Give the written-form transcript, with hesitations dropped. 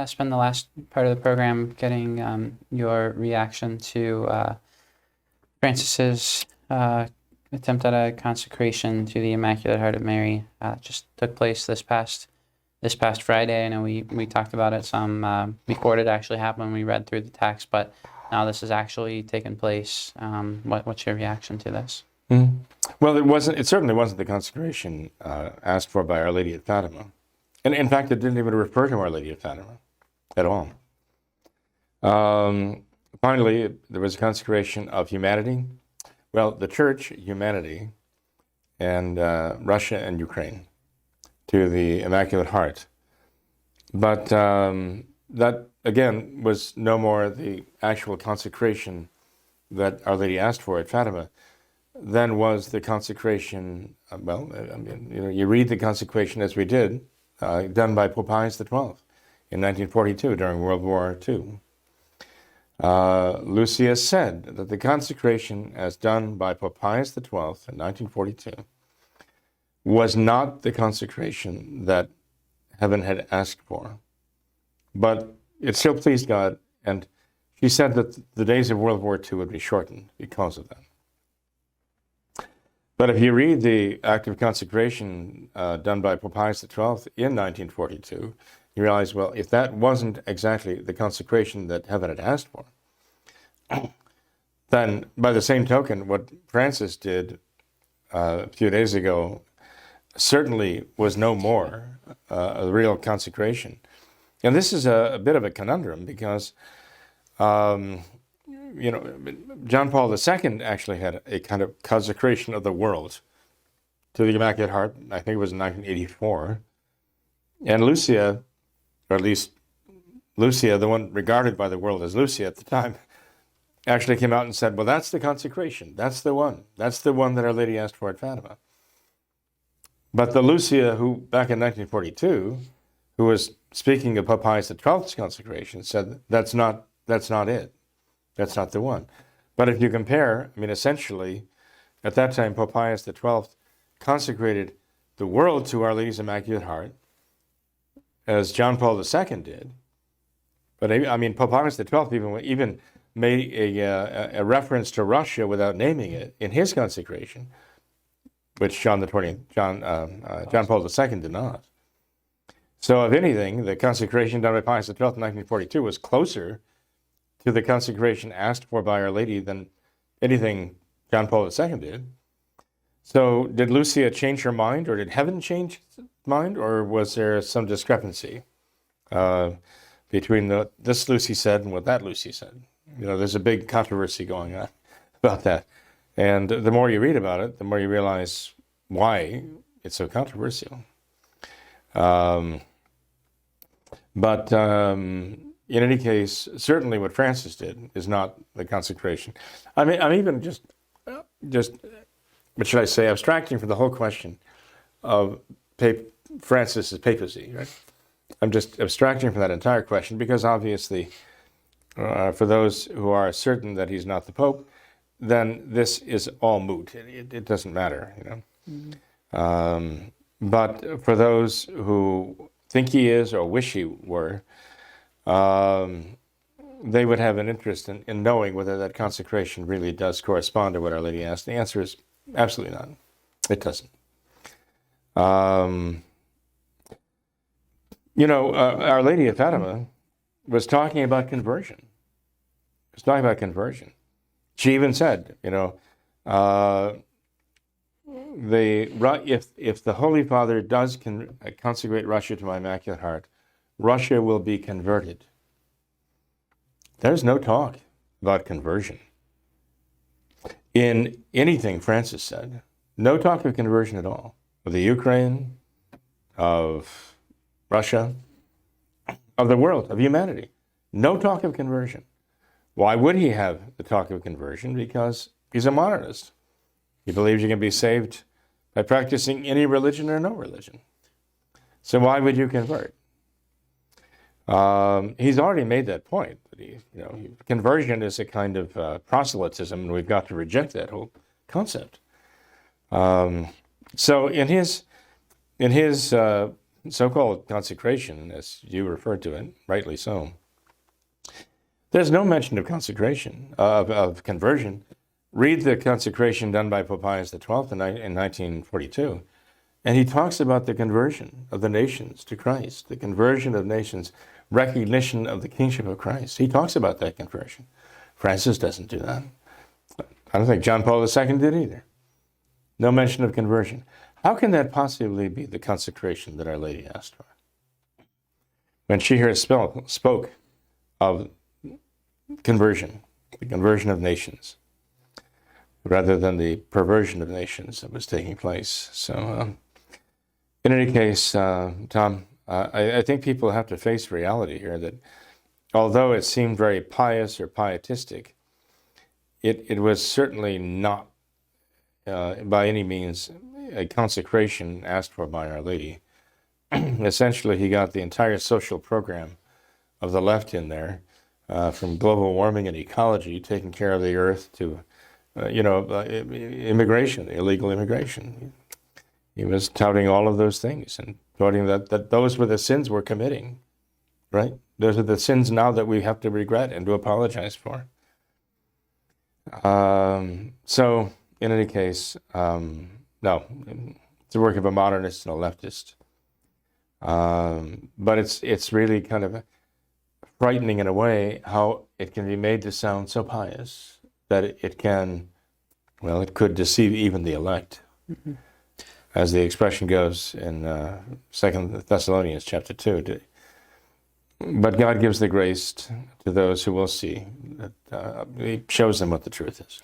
Spend the last part of the program getting your reaction to Francis's attempt at a consecration to the Immaculate Heart of Mary. Just took place this past Friday. I know we talked about it some before it actually happened. We read through the text, but now this has actually taken place. What's your reaction to this? Mm. Well, it certainly wasn't the consecration asked for by Our Lady of Fatima. And in fact, it didn't even refer to Our Lady of Fatima at all. Finally, there was a consecration of humanity. Well, the Church, humanity, and Russia and Ukraine to the Immaculate Heart. But that, again, was no more the actual consecration that Our Lady asked for at Fatima than was the consecration, you read the consecration as we did, done by Pope Pius XII in 1942 during World War II. Lucia said that the consecration as done by Pope Pius XII in 1942 was not the consecration that heaven had asked for, but it still pleased God, and she said that the days of World War II would be shortened because of that. But if you read the act of consecration done by Pope Pius XII in 1942, you realize, well, if that wasn't exactly the consecration that heaven had asked for, then by the same token, what Francis did a few days ago certainly was no more a real consecration. And this is a bit of a conundrum because, John Paul II actually had a kind of consecration of the world to the Immaculate Heart. I think it was in 1984. And Lucia, or at least Lucia, the one regarded by the world as Lucia at the time, actually came out and said, well, that's the consecration. That's the one. That's the one that Our Lady asked for at Fatima. But the Lucia who, back in 1942, who was speaking of Pope Pius XII's consecration, said, that's not it. That's not the one. But if you compare, essentially, at that time, Pope Pius XII consecrated the world to Our Lady's Immaculate Heart, as John Paul II did. But Pope Pius XII even made a reference to Russia without naming it in his consecration, which John Paul II did not. So, if anything, the consecration done by Pius XII in 1942 was closer to the consecration asked for by Our Lady than anything John Paul II did. So, did Lucia change her mind, or did heaven change its mind, or was there some discrepancy between this Lucy said and what that Lucy said? There's a big controversy going on about that. And the more you read about it, the more you realize why it's so controversial. But in any case, certainly what Francis did is not the consecration. I'm even just what should I say, abstracting from the whole question of Francis's papacy, right? I'm just abstracting from that entire question because obviously, for those who are certain that he's not the Pope, then this is all moot. It doesn't matter, Mm-hmm. But for those who think he is or wish he were, they would have an interest in knowing whether that consecration really does correspond to what Our Lady asked. The answer is absolutely not. It doesn't. Our Lady of Fatima was talking about conversion. She even said, if the Holy Father does consecrate Russia to my Immaculate Heart, Russia will be converted. There's no talk about conversion in anything Francis said. No talk of conversion at all. Of the Ukraine, of Russia, of the world, of humanity. No talk of conversion. Why would he have the talk of conversion? Because he's a modernist. He believes you can be saved by practicing any religion or no religion. So why would you convert? He's already made that point. That conversion is a kind of proselytism, and we've got to reject that whole concept. So in his so-called consecration, as you referred to it, rightly so, there's no mention of consecration, of conversion. Read the consecration done by Pope Pius XII in 1942, and he talks about the conversion of the nations to Christ, the conversion of nations, recognition of the kingship of Christ. He talks about that conversion. Francis doesn't do that. I don't think John Paul II did either. No mention of conversion. How can that possibly be the consecration that Our Lady asked for? When she here spoke of conversion, the conversion of nations, rather than the perversion of nations that was taking place. So, in any case, Tom, I think people have to face reality here that although it seemed very pious or pietistic, it was certainly not by any means a consecration asked for by Our Lady. Essentially, he got the entire social program of the left in there, from global warming and ecology, taking care of the earth, to immigration, illegal immigration. He was touting all of those things and touting that those were the sins we're committing, right? Those are the sins now that we have to regret and to apologize for. So, in any case, no, it's the work of a modernist and a leftist. But it's really kind of frightening in a way how it can be made to sound so pious that it could deceive even the elect. Mm-hmm. As the expression goes in 2 Thessalonians chapter 2. But God gives the grace to those who will see. That He shows them what the truth is.